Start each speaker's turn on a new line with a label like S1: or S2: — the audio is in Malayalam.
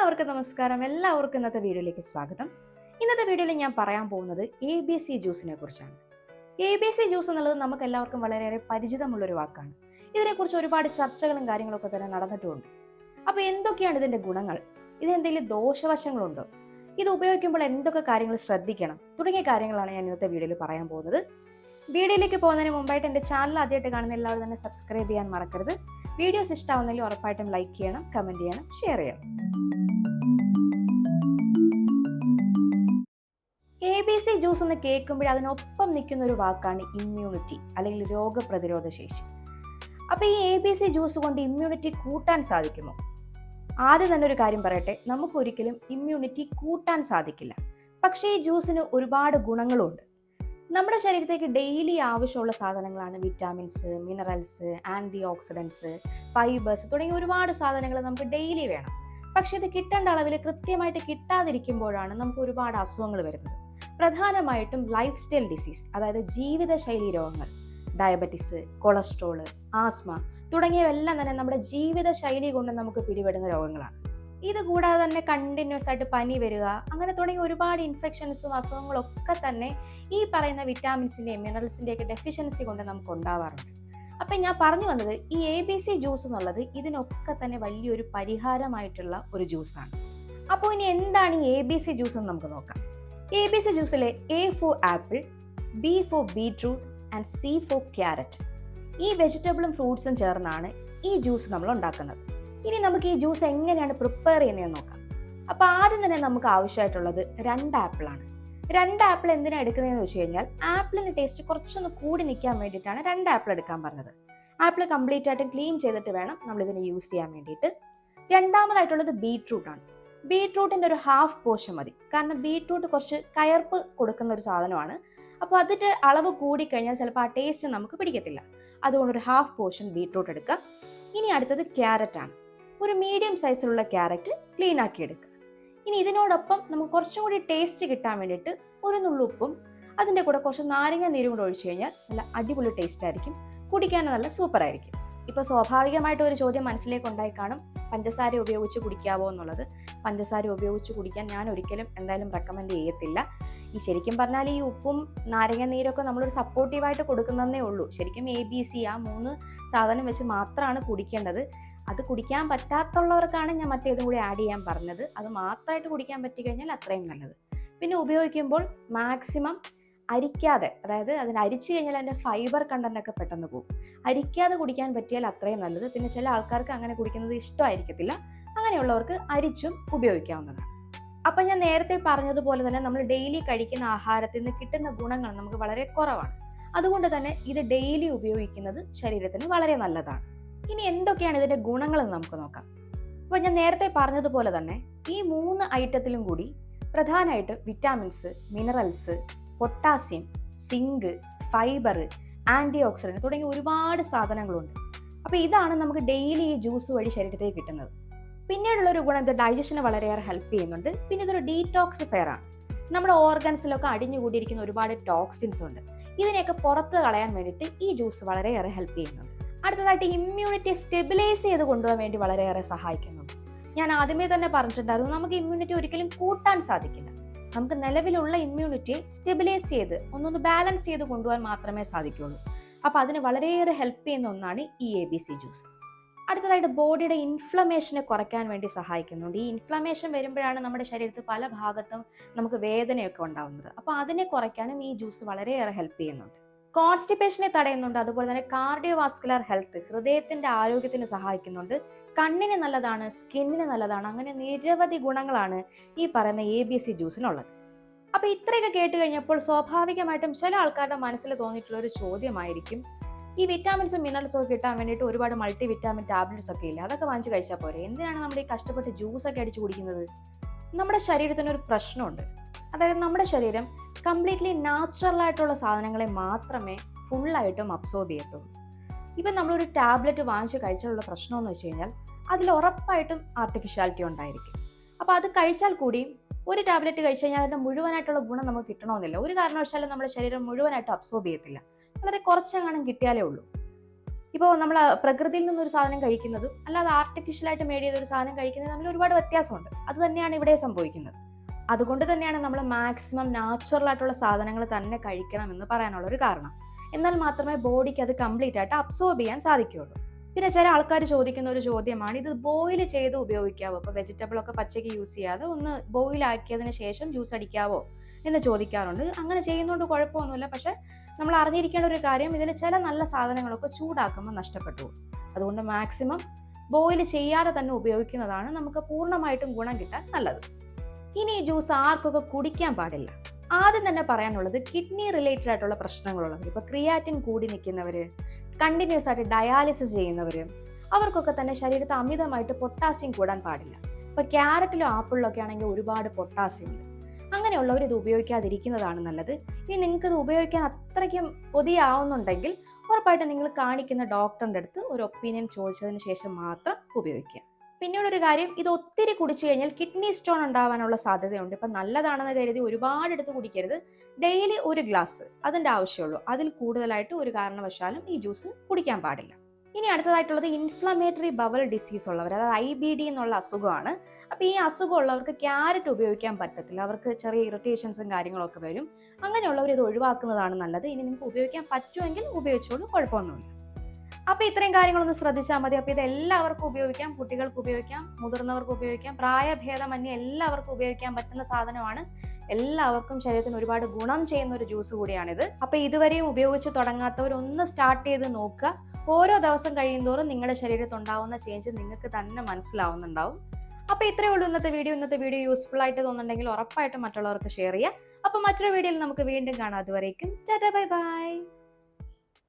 S1: എല്ലാവർക്കും നമസ്കാരം. എല്ലാവർക്കും ഇന്നത്തെ വീഡിയോയിലേക്ക് സ്വാഗതം. ഇന്നത്തെ വീഡിയോയിൽ ഞാൻ പറയാൻ പോകുന്നത് ABC ജ്യൂസിനെ കുറിച്ചാണ്. ABC ജ്യൂസ് എന്നുള്ളത് നമുക്ക് എല്ലാവർക്കും വളരെയേറെ പരിചിതമുള്ളൊരു വാക്കാണ്. ഇതിനെക്കുറിച്ച് ഒരുപാട് ചർച്ചകളും കാര്യങ്ങളൊക്കെ തന്നെ നടന്നിട്ടുമുണ്ട്. അപ്പോൾ എന്തൊക്കെയാണ് ഇതിന്റെ ഗുണങ്ങൾ? ഇതിനെന്തെങ്കിലും ദോഷവശങ്ങളുണ്ടോ? ഇത് ഉപയോഗിക്കുമ്പോൾ എന്തൊക്കെ കാര്യങ്ങൾ ശ്രദ്ധിക്കണം തുടങ്ങിയ കാര്യങ്ങളാണ് ഞാൻ ഇന്നത്തെ വീഡിയോയിൽ പറയാൻ പോകുന്നത്. വീഡിയോയിലേക്ക് പോകുന്നതിന് മുമ്പായിട്ട് എൻ്റെ ചാനൽ ആദ്യമായിട്ട് കാണുന്ന എല്ലാവരും തന്നെ സബ്സ്ക്രൈബ് ചെയ്യാൻ മറക്കരുത്. വീഡിയോസ് ഇഷ്ടമാവുന്നെങ്കിൽ ഉറപ്പായിട്ടും ലൈക്ക് ചെയ്യണം, കമൻറ്റ് ചെയ്യണം, ഷെയർ ചെയ്യണം. ABC ജ്യൂസ് എന്ന് കേൾക്കുമ്പോൾ അതിനൊപ്പം നിൽക്കുന്ന ഒരു വാക്കാണ് ഇമ്മ്യൂണിറ്റി അല്ലെങ്കിൽ രോഗപ്രതിരോധ ശേഷി. അപ്പോൾ ഈ ABC ജ്യൂസ് കൊണ്ട് ഇമ്മ്യൂണിറ്റി കൂട്ടാൻ സാധിക്കുമോ? ആദ്യം തന്നെ ഒരു കാര്യം പറയട്ടെ, നമുക്കൊരിക്കലും ഇമ്മ്യൂണിറ്റി കൂട്ടാൻ സാധിക്കില്ല. പക്ഷേ ഈ ജ്യൂസിന് ഒരുപാട് ഗുണങ്ങളുണ്ട്. നമ്മുടെ ശരീരത്തേക്ക് ഡെയിലി ആവശ്യമുള്ള സാധനങ്ങളാണ് vitamins, minerals, anti oxidants, fibres തുടങ്ങിയ ഒരുപാട് സാധനങ്ങൾ നമുക്ക് ഡെയിലി വേണം. പക്ഷെ ഇത് കിട്ടേണ്ട അളവിൽ കൃത്യമായിട്ട് കിട്ടാതിരിക്കുമ്പോഴാണ് നമുക്ക് ഒരുപാട് അസുഖങ്ങൾ വരുന്നത്. പ്രധാനമായിട്ടും ലൈഫ് സ്റ്റൈൽ ഡിസീസ്, അതായത് ജീവിതശൈലി രോഗങ്ങൾ, ഡയബറ്റിസ്, കൊളസ്ട്രോള്, ആസ്മ തുടങ്ങിയവയെല്ലാം തന്നെ നമ്മുടെ ജീവിതശൈലി കൊണ്ട് നമുക്ക് പിടിപെടുന്ന രോഗങ്ങളാണ്. ഇത് കൂടാതെ തന്നെ കണ്ടിന്യൂസ് ആയിട്ട് പനി വരിക, അങ്ങനെ തുടങ്ങിയ ഒരുപാട് ഇൻഫെക്ഷൻസും അസുഖങ്ങളൊക്കെ തന്നെ ഈ പറയുന്ന വിറ്റാമിൻസിൻ്റെയും മിനറൽസിൻ്റെയൊക്കെ ഡെഫിഷ്യൻസി കൊണ്ട് നമുക്ക് ഉണ്ടാവാറുണ്ട്. അപ്പം ഞാൻ പറഞ്ഞു വന്നത് ഈ ABC ജ്യൂസ് എന്നുള്ളത് ഇതിനൊക്കെ തന്നെ വലിയൊരു പരിഹാരമായിട്ടുള്ള ഒരു ജ്യൂസാണ്. അപ്പോൾ ഇനി എന്താണ് ഈ ABC ജ്യൂസ് എന്ന് നമുക്ക് നോക്കാം. ABC ജ്യൂസിലെ A for apple, B for beetroot and C for carrot, ഈ വെജിറ്റബിളും ഫ്രൂട്ട്സും ചേർന്നാണ് ഈ ജ്യൂസ് നമ്മൾ ഉണ്ടാക്കുന്നത്. ഇനി നമുക്ക് ഈ ജ്യൂസ് എങ്ങനെയാണ് പ്രിപ്പയർ ചെയ്യുന്നതെന്ന് നോക്കാം. അപ്പോൾ ആദ്യം തന്നെ നമുക്ക് ആവശ്യമായിട്ടുള്ളത് 2 ആപ്പിളാണ്. 2 ആപ്പിൾ എന്തിനാണ് എടുക്കുന്നതെന്ന് വെച്ച് കഴിഞ്ഞാൽ ആപ്പിളിൻ്റെ ടേസ്റ്റ് കുറച്ചൊന്ന് കൂടി നിൽക്കാൻ വേണ്ടിയിട്ടാണ് 2 ആപ്പിൾ എടുക്കാൻ പറഞ്ഞത്. ആപ്പിൾ കംപ്ലീറ്റ് ആയിട്ട് ക്ലീൻ ചെയ്തിട്ട് വേണം നമ്മളിതിനെ യൂസ് ചെയ്യാൻ വേണ്ടിയിട്ട്. രണ്ടാമതായിട്ടുള്ളത് ബീറ്റ്റൂട്ടാണ്. ബീറ്റ്റൂട്ടിൻ്റെ ഒരു ഹാഫ് പോർഷൻ മതി. കാരണം ബീറ്റ്റൂട്ട് കുറച്ച് കയർപ്പ് കൊടുക്കുന്ന ഒരു സാധനമാണ്. അപ്പോൾ അതിൻ്റെ അളവ് കൂടിക്കഴിഞ്ഞാൽ ചിലപ്പോൾ ആ ടേസ്റ്റ് നമുക്ക് പിടിക്കത്തില്ല. അതുകൊണ്ടൊരു ഹാഫ് പോർഷൻ ബീറ്റ്റൂട്ട് എടുക്കുക. ഇനി അടുത്തത് ക്യാരറ്റാണ്. ഒരു മീഡിയം സൈസിലുള്ള ക്യാരറ്റ് ക്ലീൻ ആക്കി എടുക്കുക. ഇനി ഇതിനോടൊപ്പം നമുക്ക് കുറച്ചും കൂടി ടേസ്റ്റ് കിട്ടാൻ വേണ്ടിയിട്ട് ഒരു നുള്ളുപ്പും അതിൻ്റെ കൂടെ കുറച്ച് നാരങ്ങ നീരും കൂടെ ഒഴിച്ചു കഴിഞ്ഞാൽ നല്ല അടിപൊളി ടേസ്റ്റ് ആയിരിക്കും, കുടിക്കാൻ നല്ല സൂപ്പർ ആയിരിക്കും. ഇപ്പോൾ സ്വാഭാവികമായിട്ട് ഒരു ചോദ്യം മനസ്സിലേക്ക് ഉണ്ടായി കാണും, പഞ്ചസാര ഉപയോഗിച്ച് കുടിക്കാവോ എന്നുള്ളത്. പഞ്ചസാര ഉപയോഗിച്ച് കുടിക്കാൻ ഞാൻ ഒരിക്കലും എന്തായാലും റെക്കമെൻഡ് ചെയ്യത്തില്ല. ഈ ശരിക്കും പറഞ്ഞാൽ ഈ ഉപ്പും നാരങ്ങ നീരൊക്കെ നമ്മളൊരു സപ്പോർട്ടീവായിട്ട് കൊടുക്കുന്നതേ ഉള്ളൂ. ശരിക്കും ABC ആ 3 സാധനം വെച്ച് മാത്രമാണ് കുടിക്കേണ്ടത്. അത് കുടിക്കാൻ പറ്റാത്തുള്ളവർക്കാണ് ഞാൻ മറ്റേതും കൂടി ആഡ് ചെയ്യാൻ പറഞ്ഞത്. അത് മാത്രമായിട്ട് കുടിക്കാൻ പറ്റിക്കഴിഞ്ഞാൽ അത്രയും നല്ലത്. പിന്നെ ഉപയോഗിക്കുമ്പോൾ മാക്സിമം അരിക്കാതെ, അതായത് അതിന് അരിച്ചു കഴിഞ്ഞാൽ അതിൻ്റെ ഫൈബർ കണ്ടന്റ് ഒക്കെ പെട്ടെന്ന് പോകും. അരിക്കാതെ കുടിക്കാൻ പറ്റിയാൽ അത്രയും നല്ലത്. പിന്നെ ചില ആൾക്കാർക്ക് അങ്ങനെ കുടിക്കുന്നത് ഇഷ്ടമായിരിക്കത്തില്ല. അങ്ങനെയുള്ളവർക്ക് അരിച്ചും ഉപയോഗിക്കാവുന്നതാണ്. അപ്പം ഞാൻ നേരത്തെ പറഞ്ഞതുപോലെ തന്നെ നമ്മൾ ഡെയിലി കഴിക്കുന്ന ആഹാരത്തിൽ നിന്ന് കിട്ടുന്ന ഗുണങ്ങൾ നമുക്ക് വളരെ കുറവാണ്. അതുകൊണ്ട് തന്നെ ഇത് ഡെയിലി ഉപയോഗിക്കുന്നത് ശരീരത്തിന് വളരെ നല്ലതാണ്. ഇനി എന്തൊക്കെയാണ് ഇതിൻ്റെ ഗുണങ്ങളെന്ന് നമുക്ക് നോക്കാം. അപ്പോൾ ഞാൻ നേരത്തെ പറഞ്ഞതുപോലെ തന്നെ ഈ 3 ഐറ്റത്തിലും കൂടി പ്രധാനമായിട്ട് vitamins, minerals, potassium, zinc, fibre, anti oxidant തുടങ്ങിയ ഒരുപാട് സാധനങ്ങളുണ്ട്. അപ്പോൾ ഇതാണ് നമുക്ക് ഡെയിലി ഈ ജ്യൂസ് വഴി ശരീരത്തേക്ക് കിട്ടുന്നത്. പിന്നീടുള്ളൊരു ഗുണം, ഇത് ഡൈജഷന് വളരെയേറെ ഹെൽപ്പ് ചെയ്യുന്നുണ്ട്. പിന്നെ ഇതൊരു ഡീടോക്സിഫയർ ആണ്. നമ്മുടെ ഓർഗൻസിലൊക്കെ അടിഞ്ഞുകൂടിയിരിക്കുന്ന ഒരുപാട് ടോക്സിൻസ് ഉണ്ട്. ഇതിനെയൊക്കെ പുറത്ത് കളയാൻ വേണ്ടിയിട്ട് ഈ ജ്യൂസ് വളരെയേറെ ഹെൽപ്പ് ചെയ്യുന്നുണ്ട്. അടുത്തതായിട്ട് ഇമ്മ്യൂണിറ്റിയെ സ്റ്റെബിലൈസ് ചെയ്ത് കൊണ്ടുപോകാൻ വേണ്ടി വളരെയേറെ സഹായിക്കുന്നുണ്ട്. ഞാൻ ആദ്യമേ തന്നെ പറഞ്ഞിട്ടുണ്ടായിരുന്നു, നമുക്ക് ഇമ്മ്യൂണിറ്റി ഒരിക്കലും കൂട്ടാൻ സാധിക്കില്ല. നമുക്ക് നിലവിലുള്ള ഇമ്മ്യൂണിറ്റിയെ സ്റ്റെബിലൈസ് ചെയ്ത് ഒന്നൊന്ന് ബാലൻസ് ചെയ്ത് കൊണ്ടുപോകാൻ മാത്രമേ സാധിക്കുള്ളൂ. അപ്പോൾ അതിന് വളരെയേറെ ഹെൽപ്പ് ചെയ്യുന്ന ഒന്നാണ് ഈ ABC ജ്യൂസ്. അടുത്തതായിട്ട് ബോഡിയുടെ ഇൻഫ്ലമേഷനെ കുറയ്ക്കാൻ വേണ്ടി സഹായിക്കുന്നുണ്ട്. ഈ ഇൻഫ്ലമേഷൻ വരുമ്പോഴാണ് നമ്മുടെ ശരീരത്തിൽ പല ഭാഗത്തും നമുക്ക് വേദനയൊക്കെ ഉണ്ടാകുന്നത്. അപ്പോൾ അതിനെ കുറയ്ക്കാനും ഈ ജ്യൂസ് വളരെയേറെ ഹെൽപ്പ് ചെയ്യുന്നുണ്ട്. കോൺസ്റ്റിപ്പേഷനെ തടയുന്നുണ്ട്. അതുപോലെ തന്നെ കാർഡിയോവാസ്കുലർ ഹെൽത്ത്, ഹൃദയത്തിൻ്റെ ആരോഗ്യത്തിന് സഹായിക്കുന്നുണ്ട്. കണ്ണിന് നല്ലതാണ്, സ്കിന്നിന് നല്ലതാണ്. അങ്ങനെ നിരവധി ഗുണങ്ങളാണ് ഈ പറയുന്ന ABC ജ്യൂസിനുള്ളത്. അപ്പോൾ ഇത്രയൊക്കെ കേട്ട് കഴിഞ്ഞപ്പോൾ സ്വാഭാവികമായിട്ടും ചില ആൾക്കാരുടെ മനസ്സിൽ തോന്നിയിട്ടുള്ള ഒരു ചോദ്യമായിരിക്കും, ഈ വിറ്റാമിൻസും മിനറൽസും ഒക്കെ കിട്ടാൻ വേണ്ടിയിട്ട് ഒരുപാട് മൾട്ടി വിറ്റാമിൻ ടാബ്ലറ്റ്സ് ഒക്കെ ഇല്ല, അതൊക്കെ വാങ്ങിച്ച് കഴിച്ചാൽ പോരെ, എന്തിനാണ് നമ്മൾ ഈ കഷ്ടപ്പെട്ട് ജ്യൂസൊക്കെ അടിച്ച് കുടിക്കുന്നത്? നമ്മുടെ ശരീരത്തിനൊരു പ്രശ്നമുണ്ട്. അതായത് നമ്മുടെ ശരീരം കംപ്ലീറ്റ്ലി നാച്ചുറലായിട്ടുള്ള സാധനങ്ങളെ മാത്രമേ ഫുള്ളായിട്ടും അബ്സോർബ് ചെയ്യത്തുള്ളൂ. ഇപ്പം നമ്മളൊരു ടാബ്ലറ്റ് വാങ്ങിച്ച് കഴിച്ചാലുള്ള പ്രശ്നമെന്ന് വെച്ച് കഴിഞ്ഞാൽ അതിൽ ഉറപ്പായിട്ടും ആർട്ടിഫിഷ്യാലിറ്റി ഉണ്ടായിരിക്കും. അപ്പോൾ അത് കഴിച്ചാൽ കൂടിയും ഒരു ടാബ്ലറ്റ് കഴിച്ചു കഴിഞ്ഞാൽ അതിൻ്റെ മുഴുവനായിട്ടുള്ള ഗുണം നമുക്ക് കിട്ടണമെന്നില്ല. ഒരു കാരണവശാലും നമ്മുടെ ശരീരം മുഴുവനായിട്ട് അബ്സോർബ് ചെയ്യത്തില്ല. വളരെ കുറച്ചെങ്ങാനും കിട്ടിയാലേ ഉള്ളൂ. ഇപ്പോൾ നമ്മൾ പ്രകൃതിയിൽ നിന്നൊരു സാധനം കഴിക്കുന്നതും അല്ലാതെ ആർട്ടിഫിഷ്യലായിട്ട് മേഡ് ചെയ്തൊരു സാധനം കഴിക്കുന്നതും തമ്മിൽ ഒരുപാട് വ്യത്യാസമുണ്ട്. അത് തന്നെയാണ് ഇവിടെ സംഭവിക്കുന്നത്. അതുകൊണ്ട് തന്നെയാണ് നമ്മൾ മാക്സിമം നാച്ചുറൽ ആയിട്ടുള്ള സാധനങ്ങൾ തന്നെ കഴിക്കണം എന്ന് പറയാനുള്ള ഒരു കാരണം. എന്നാൽ മാത്രമേ ബോഡിക്ക് അത് കംപ്ലീറ്റ് ആയിട്ട് അബ്സോർബ് ചെയ്യാൻ സാധിക്കുകയുള്ളൂ. പിന്നെ ചില ആൾക്കാർ ചോദിക്കുന്ന ഒരു ചോദ്യമാണ്, ഇത് ബോയിൽ ചെയ്ത് ഉപയോഗിക്കാവോ? ഇപ്പോൾ വെജിറ്റബിൾ ഒക്കെ പച്ചയ്ക്ക് യൂസ് ചെയ്യാതെ ഒന്ന് ബോയിൽ ആക്കിയതിന് ശേഷം ജ്യൂസ് അടിക്കാവോ എന്ന് ചോദിക്കാറുണ്ട്. അങ്ങനെ ചെയ്യുന്നതുകൊണ്ട് കുഴപ്പമൊന്നുമില്ല. പക്ഷെ നമ്മൾ അറിഞ്ഞിരിക്കേണ്ട ഒരു കാര്യം, ഇതിൽ ചില നല്ല സാധനങ്ങളൊക്കെ ചൂടാക്കുമ്പോൾ നഷ്ടപ്പെട്ടു പോകും. അതുകൊണ്ട് മാക്സിമം ബോയിൽ ചെയ്യാതെ തന്നെ ഉപയോഗിക്കുന്നതാണ് നമുക്ക് പൂർണ്ണമായിട്ടും ഗുണം കിട്ടാൻ നല്ലത്. ഇനി ഈ ജ്യൂസ് ആർക്കൊക്കെ കുടിക്കാൻ പാടില്ല? ആദ്യം തന്നെ പറയാനുള്ളത്, കിഡ്നി റിലേറ്റഡ് ആയിട്ടുള്ള പ്രശ്നങ്ങളുള്ളവർ, ഇപ്പോൾ ക്രിയാറ്റിൻ കൂടി നിൽക്കുന്നവർ, കണ്ടിന്യൂസ് ആയിട്ട് ഡയാലിസിസ് ചെയ്യുന്നവർ, അവർക്കൊക്കെ തന്നെ ശരീരത്തിൽ അമിതമായിട്ട് പൊട്ടാസ്യം കൂടാൻ പാടില്ല. ഇപ്പോൾ ക്യാരറ്റിലും ആപ്പിളിലും ഒക്കെ ആണെങ്കിൽ ഒരുപാട് പൊട്ടാസ്യം ഉണ്ട്. അങ്ങനെയുള്ളവർ ഇത് ഉപയോഗിക്കാതിരിക്കുന്നതാണ് നല്ലത്. ഇനി നിങ്ങൾക്ക് ഇത് ഉപയോഗിക്കാൻ അത്രയ്ക്കും കൊതിയാവുന്നുണ്ടെങ്കിൽ ഉറപ്പായിട്ട് നിങ്ങൾ കാണിക്കുന്ന ഡോക്ടറിൻ്റെ അടുത്ത് ഒരു ഒപ്പീനിയൻ ചോദിച്ചതിന് ശേഷം മാത്രം ഉപയോഗിക്കുക. പിന്നീടൊരു കാര്യം, ഇത് ഒത്തിരി കുടിച്ചു കഴിഞ്ഞാൽ കിഡ്നി സ്റ്റോൺ ഉണ്ടാവാനുള്ള സാധ്യതയുണ്ട്. ഇപ്പം നല്ലതാണെന്ന് കരുതി ഒരുപാട് എടുത്ത് കുടിക്കരുത്. ഡെയിലി ഒരു ഗ്ലാസ് അതിൻ്റെ ആവശ്യമുള്ളൂ. അതിൽ കൂടുതലായിട്ട് ഒരു കാരണവശാലും ഈ ജ്യൂസ് കുടിക്കാൻ പാടില്ല. ഇനി അടുത്തതായിട്ടുള്ളത് ഇൻഫ്ലമേറ്ററി ബവൽ ഡിസീസ് ഉള്ളവർ, അതായത് IBD എന്നുള്ള അസുഖമാണ്. അപ്പോൾ ഈ അസുഖമുള്ളവർക്ക് ക്യാരറ്റ് ഉപയോഗിക്കാൻ പറ്റത്തില്ല. അവർക്ക് ചെറിയ ഇറിറ്റേഷൻസും കാര്യങ്ങളൊക്കെ വരും. അങ്ങനെയുള്ളവർ ഇത് ഒഴിവാക്കുന്നതാണ് നല്ലത്. ഇനി നിങ്ങൾക്ക് ഉപയോഗിക്കാൻ പറ്റുമെങ്കിൽ ഉപയോഗിച്ചോളൂ, കുഴപ്പമൊന്നുമില്ല. അപ്പോൾ ഇത്രയും കാര്യങ്ങളൊന്ന് ശ്രദ്ധിച്ചാൽ മതി. അപ്പോൾ ഇത് എല്ലാവർക്കും ഉപയോഗിക്കാം. കുട്ടികൾക്ക് ഉപയോഗിക്കാം, മുതിർന്നവർക്ക് ഉപയോഗിക്കാം, പ്രായഭേദമന്യേ എല്ലാവർക്കും ഉപയോഗിക്കാൻ പറ്റുന്ന സാധനമാണ്. എല്ലാവർക്കും ശരീരത്തിന് ഒരുപാട് ഗുണം ചെയ്യുന്ന ഒരു ജ്യൂസ് കൂടിയാണിത്. അപ്പോൾ ഇതുവരെയും ഉപയോഗിച്ച് തുടങ്ങാത്തവർ ഒന്ന് സ്റ്റാർട്ട് ചെയ്ത് നോക്കുക. ഓരോ ദിവസം കഴിയുന്തോറും നിങ്ങളുടെ ശരീരത്തിൽ ഉണ്ടാവുന്ന ചേഞ്ച് നിങ്ങൾക്ക് തന്നെ മനസ്സിലാവുന്നുണ്ടാവും. അപ്പോൾ ഇത്രയേ ഉള്ളൂ ഇന്നത്തെ വീഡിയോ യൂസ്ഫുൾ ആയിട്ട് തോന്നുന്നുണ്ടെങ്കിൽ ഉറപ്പായിട്ടും മറ്റുള്ളവർക്ക് ഷെയർ ചെയ്യുക. അപ്പോൾ മറ്റൊരു വീഡിയോയിൽ നമുക്ക് വീണ്ടും കാണാം. അതുവരേക്കും ടാറ്റാ ബൈ ബൈ.